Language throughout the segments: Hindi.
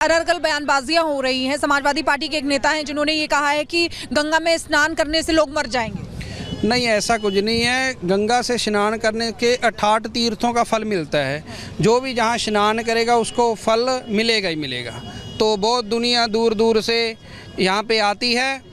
अररगल बयानबाजियां हो रही हैं। समाजवादी पार्टी के एक नेता हैं जिन्होंने ये कहा है कि गंगा में स्नान करने से लोग मर जाएंगे। नहीं, ऐसा कुछ नहीं है। गंगा से स्नान करने के 68 तीर्थों का फल मिलता है। जो भी जहाँ स्नान करेगा उसको फल मिलेगा ही मिलेगा। तो बहुत दुनिया दूर दूर से यहाँ पे आती है,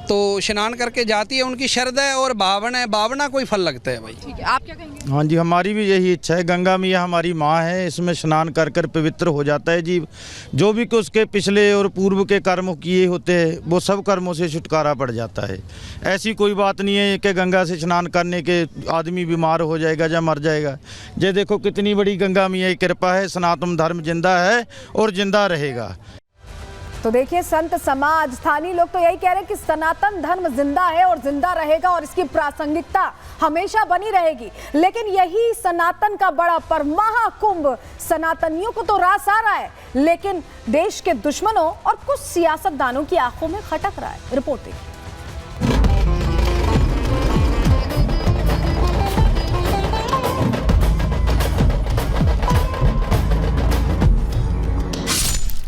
तो स्नान करके जाती है। उनकी श्रद्धा है और भावना है, भावना कोई फल लगता है भाई। ठीक है, आप क्या कहेंगे? हाँ जी, हमारी भी यही इच्छा है। गंगा मैया हमारी माँ है, इसमें स्नान कर कर पवित्र हो जाता है जीव। जो भी कि उसके पिछले और पूर्व के कर्म किए होते हैं वो सब कर्मों से छुटकारा पड़ जाता है। ऐसी कोई बात नहीं है कि गंगा से स्नान करने के आदमी बीमार हो जाएगा या मर जाएगा। ये देखो कितनी बड़ी गंगा मैया की कृपा है। सनातन धर्म जिंदा है और जिंदा रहेगा। तो देखिए, संत समाज, स्थानीय लोग तो यही कह रहे हैं कि सनातन धर्म जिंदा है और जिंदा रहेगा और इसकी प्रासंगिकता हमेशा बनी रहेगी। लेकिन यही सनातन का बड़ा पर्व महाकुंभ सनातनियों को तो रास आ रहा है, लेकिन देश के दुश्मनों और कुछ सियासतदानों की आंखों में खटक रहा है। रिपोर्ट देखिए।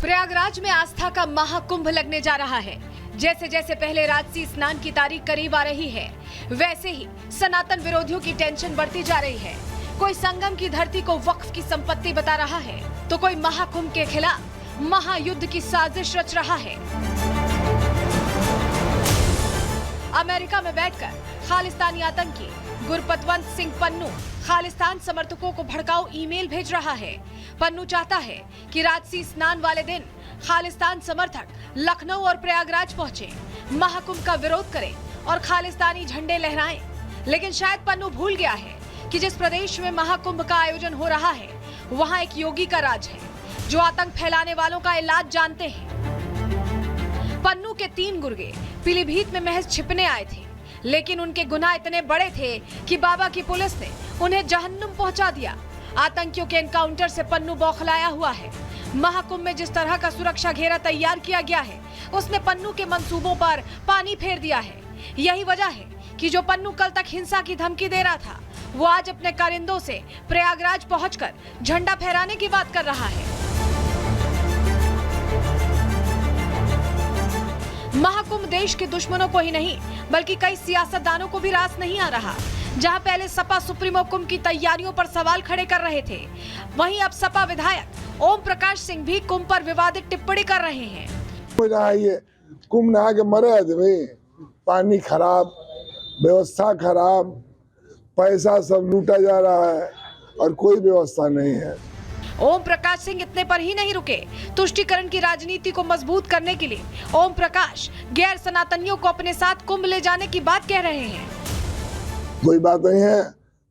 प्रयागराज में आस्था का महाकुंभ लगने जा रहा है। जैसे जैसे पहले राजसी स्नान की तारीख करीब आ रही है, वैसे ही सनातन विरोधियों की टेंशन बढ़ती जा रही है। कोई संगम की धरती को वक्फ की संपत्ति बता रहा है, तो कोई महाकुंभ के खिलाफ महायुद्ध की साजिश रच रहा है। अमेरिका में बैठकर खालिस्तानी आतंकी गुरपतवंत सिंह पन्नू खालिस्तान समर्थकों को भड़काऊ ईमेल भेज रहा है। पन्नू चाहता है कि राजसी स्नान वाले दिन खालिस्तान समर्थक लखनऊ और प्रयागराज पहुंचे, महाकुंभ का विरोध करें और खालिस्तानी झंडे लहराएं। लेकिन शायद पन्नू भूल गया है कि जिस प्रदेश में महाकुंभ का आयोजन हो रहा है, वहां एक योगी का राज है जो आतंक फैलाने वालों का इलाज जानते हैं। पन्नू के 3 गुर्गे पीलीभीत में महज छिपने आए थे, लेकिन उनके गुनाह इतने बड़े थे कि बाबा की पुलिस ने उन्हें जहन्नुम पहुंचा दिया। आतंकियों के एनकाउंटर से पन्नू बौखलाया हुआ है। महाकुंभ में जिस तरह का सुरक्षा घेरा तैयार किया गया है, उसने पन्नू के मंसूबों पर पानी फेर दिया है। यही वजह है कि जो पन्नू कल तक हिंसा की धमकी दे रहा था, वो आज अपने कारिंदों से प्रयागराज पहुंचकर झंडा फहराने की बात कर रहा है। महाकुंभ देश के दुश्मनों को ही नहीं, बल्कि कई सियासतदानों को भी रास नहीं आ रहा। जहां पहले सपा सुप्रीमो कुंभ की तैयारियों पर सवाल खड़े कर रहे थे, वहीं अब सपा विधायक ओम प्रकाश सिंह भी कुंभ पर विवादित टिप्पणी कर रहे हैं। कुंभ नहा के मरे आदमी, पानी खराब, व्यवस्था खराब, पैसा सब लूटा जा रहा है और कोई व्यवस्था नहीं है। ओम प्रकाश सिंह इतने पर ही नहीं रुके। तुष्टीकरण की राजनीति को मजबूत करने के लिए ओम प्रकाश गैर सनातनियों को अपने साथ कुंभ ले जाने की बात कह रहे हैं। कोई बात नहीं है,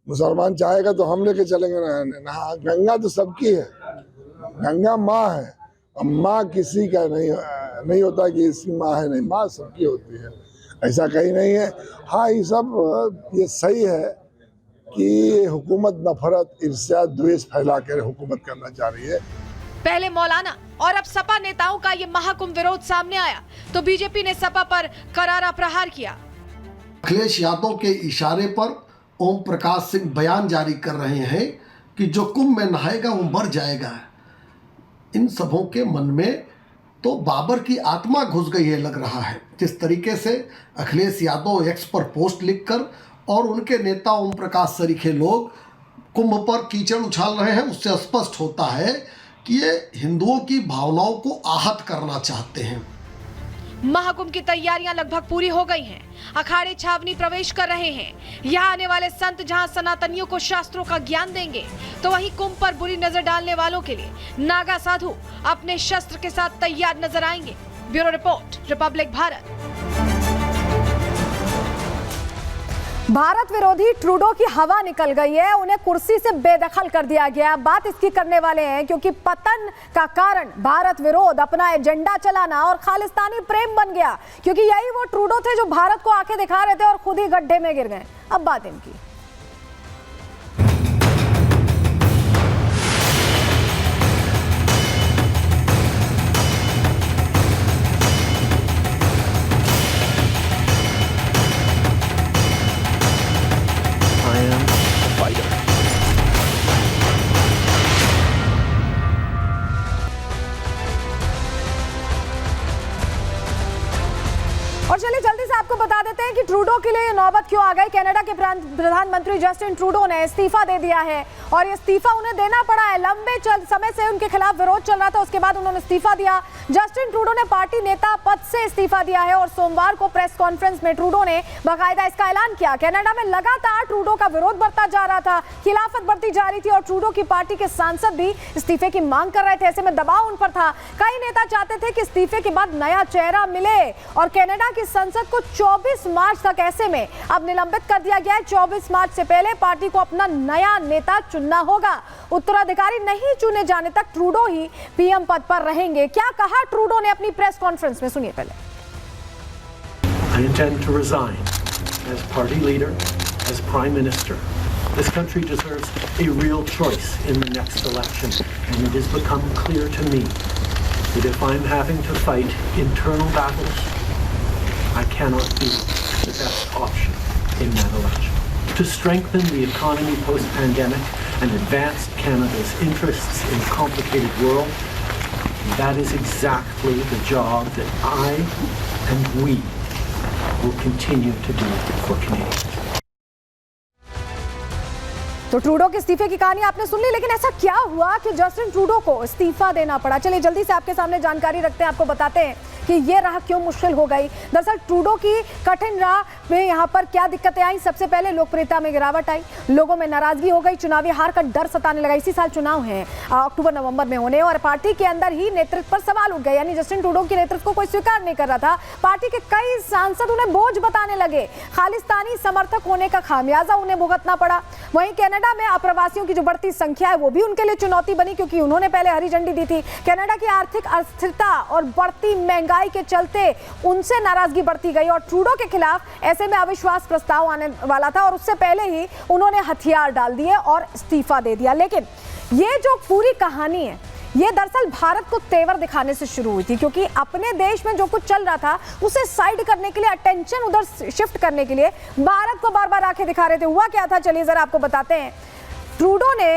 मुसलमान चाहेगा तो हम लेके चलेंगे नहा। गंगा तो सबकी है, गंगा माँ है। अब माँ किसी का नहीं होता कि इसकी माँ है, नहीं, माँ सबकी होती है, ऐसा कहीं नहीं है। हाँ, ये सब ये सही है कि हुकूमत नफरत, ईर्ष्या, द्वेष फैला कर हुकूमत करना चाह रही है। पहले मौलाना और अब सपा नेताओं का ये महाकुंभ विरोध सामने आया तो बीजेपी ने सपा पर करारा प्रहार किया। अखिलेश यादव के इशारे पर ओम प्रकाश सिंह बयान जारी कर रहे हैं कि जो कुंभ में नहाएगा वो मर जाएगा। इन सबों के मन में तो बाबर की आत्मा घुस गई है लग रहा है। जिस तरीके से अखिलेश यादव एक्स पर पोस्ट लिखकर और उनके नेता ओम प्रकाश सरीखे लोग कुंभ पर कीचड़ उछाल रहे हैं, उससे स्पष्ट होता है कि ये हिंदुओं की भावनाओं को आहत करना चाहते हैं। महाकुंभ की तैयारियां लगभग पूरी हो गई हैं। अखाड़े छावनी प्रवेश कर रहे हैं। यहाँ आने वाले संत जहाँ सनातनियों को शास्त्रों का ज्ञान देंगे, तो वहीं कुंभ पर बुरी नजर डालने वालों के लिए नागा साधु अपने शस्त्र के साथ तैयार नजर आएंगे। Bureau report, Republic Bharat. Bharat विरोधी ट्रूडो की हवा निकल गई है, उन्हें कुर्सी से बेदखल कर दिया गया। बात इसकी करने वाले हैं क्योंकि पतन का कारण भारत विरोध, अपना एजेंडा चलाना और खालिस्तानी प्रेम बन गया। क्योंकि यही वो ट्रूडो थे जो भारत को आंखें दिखा रहे थे और खुद ही गड्ढे में गिर गए। अब बात इनकी। और चलिए जल्दी से आपको बता देते हैं कि ट्रूडो के लिए नौबत क्यों आ गई। कनाडा के प्रधानमंत्री जस्टिन ट्रूडो ने इस्तीफा दे दिया है और इस्तीफा उन्हें देना पड़ा है। लंबे समय से उनके खिलाफ विरोध चल रहा था, उसके बाद उन्होंने इस्तीफा दिया। जस्टिन ट्रूडो ने पार्टी नेता पद से इस्तीफा दिया है और सोमवार को प्रेस कॉन्फ्रेंस में ट्रूडो ने बाकायदा इसका ऐलान किया। कनाडा में लगातार ट्रूडो का विरोध बढ़ता जा रहा था, खिलाफत बढ़ती जा रही थी और ट्रूडो की पार्टी के सांसद भी इस्तीफे की मांग कर रहे थे। ऐसे में दबाव उन पर था। कई नेता चाहते थे कि इस्तीफे के बाद नया चेहरा मिले और कनाडा की संसद को 24 मार्च तक ऐसे में अब निलंबित कर दिया गया है। 24 मार्च से पहले पार्टी को अपना नया नेता चुनना होगा। उत्तराधिकारी नहीं चुने जाने तक ट्रूडो ही पीएम पद पर रहेंगे। क्या कहा ट्रूडो ने अपनी प्रेस कॉन्फ्रेंस में, सुनिए पहले। I intend to resign as party leader, as prime minister. This country deserves a real choice in the next election, and it has become clear to me that if I'm having to fight internal battles, I cannot be the best option in that election. To strengthen the economy post-pandemic and advance Canada's interests in a complicated world, that is exactly the job that I and we will continue to do for Canadians. तो ट्रूडो के इस्तीफे की कहानी आपने सुन ली, लेकिन ऐसा क्या हुआ कि जस्टिन ट्रूडो को इस्तीफा देना पड़ा? चलिए जल्दी से आपके सामने जानकारी रखते हैं, आपको बताते हैं कि ये राह क्यों मुश्किल हो गई। दरअसल ट्रूडो की कठिन राह में यहाँ पर क्या दिक्कतें आई? सबसे पहले लोकप्रियता में गिरावट आई, लोगों में नाराजगी हो गई, चुनावी हार का डर सताने लगा। इसी साल चुनाव हैं अक्टूबर नवंबर में होने और पार्टी के अंदर ही नेतृत्व पर सवाल उठ गए, यानी जस्टिन ट्रूडो के नेतृत्व को कोई स्वीकार नहीं कर रहा था। पार्टी के कई सांसद उन्हें बोझ बताने लगे, खालिस्तानी समर्थक होने का खामियाजा उन्हें भुगतना पड़ा। वहीं कनाडा में अप्रवासियों की जो बढ़ती संख्या है वो भी उनके लिए चुनौती बनी, क्योंकि उन्होंने पहले हरी झंडी दी थी। कनाडा की आर्थिक अस्थिरता और बढ़ती महंगाई के चलते उनसे नाराजगी बढ़ती गई और ट्रूडो के खिलाफ ऐसे में अविश्वास प्रस्ताव आने वाला था और उससे पहले ही उन्होंने हथियार डाल दिए और इस्तीफा दे दिया। लेकिन ये जो पूरी कहानी है ये दरअसल भारत को तेवर दिखाने से शुरू हुई थी, क्योंकि अपने देश में जो कुछ चल रहा था उसे साइड करने के लिए, अटेंशन उधर शिफ्ट करने के लिए भारत को बार बार आंखें दिखा रहे थे। हुआ क्या था, चलिए जरा आपको बताते हैं। ट्रूडो ने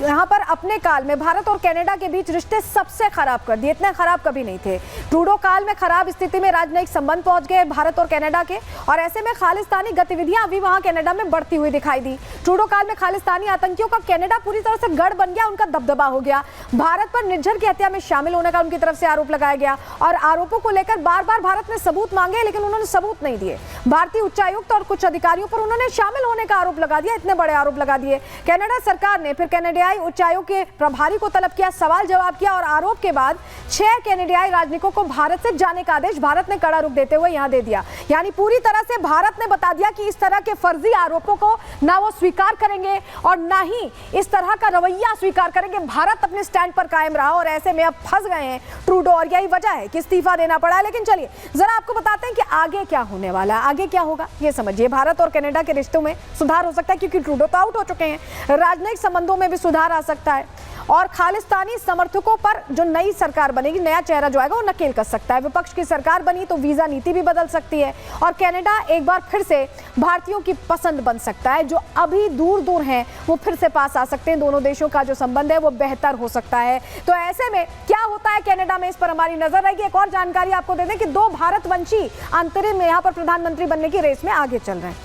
यहाँ पर अपने काल में भारत और कनाडा के बीच रिश्ते सबसे खराब कर दिए, इतने खराब कभी नहीं थे। ट्रूडो काल में खराब स्थिति में राजनयिक संबंध पहुंच गए भारत और कनाडा के, और ऐसे में खालिस्तानी गतिविधियां अभी वहां कनाडा में बढ़ती हुई दिखाई दी। ट्रूडो काल में खालिस्तानी आतंकियों का कनाडा पूरी तरह से गढ़ बन गया, उनका दबदबा हो गया। भारत पर निर्झर की हत्या में शामिल होने का उनकी तरफ से आरोप लगाया गया और आरोपों को लेकर बार बार भारत ने सबूत मांगे, लेकिन उन्होंने सबूत नहीं दिए। भारतीय उच्चायुक्त और कुछ अधिकारियों पर उन्होंने शामिल होने का आरोप लगा दिया, इतने बड़े आरोप लगा दिए। कनाडा सरकार ने फिर कनाडाई उच्चायोग के प्रभारी को तलब किया, सवाल जवाब किया और आरोप के बाद 6 कनाडाई राजनयिकों को भारत से जाने का आदेश भारत ने कड़ा रुख देते हुए यहां दे दिया। यानी पूरी तरह से भारत ने बता दिया कि इस तरह के फर्जी आरोपों को ना वो स्वीकार करेंगे और ना ही इस तरह का रवैया स्वीकार करेंगे। भारत अपने स्टैंड पर कायम रहा और ऐसे में अब फंस गए हैं ट्रूडो और यही वजह है कि इस्तीफा देना पड़ा। लेकिन चलिए जरा आपको बताते हैं कि आगे क्या होने वाला है, आगे क्या होगा ये समझिए। भारत और कनाडा के रिश्तों में सुधार हो सकता है, क्योंकि ट्रूडो तो आउट हो चुके हैं। राजनयिक संबंधों में भी सुधार आ सकता है और खालिस्तानी समर्थकों पर जो नई सरकार बनेगी, नया चेहरा जो आएगा वो नकेल कस सकता है। विपक्ष की सरकार बनी तो वीजा नीति भी बदल सकती है और कनाडा एक बार फिर से भारतीयों की पसंद बन सकता है। जो अभी दूर दूर हैं वो फिर से पास आ सकते हैं। दोनों देशों का जो संबंध है वो बेहतर हो सकता है। तो ऐसे में क्या होता है कनाडा में, इस पर हमारी नजर रहेगी। एक और जानकारी आपको दे दें कि 2 भारतवंशी अंतरिम में यहाँ पर प्रधानमंत्री बनने की रेस में आगे चल रहे हैं।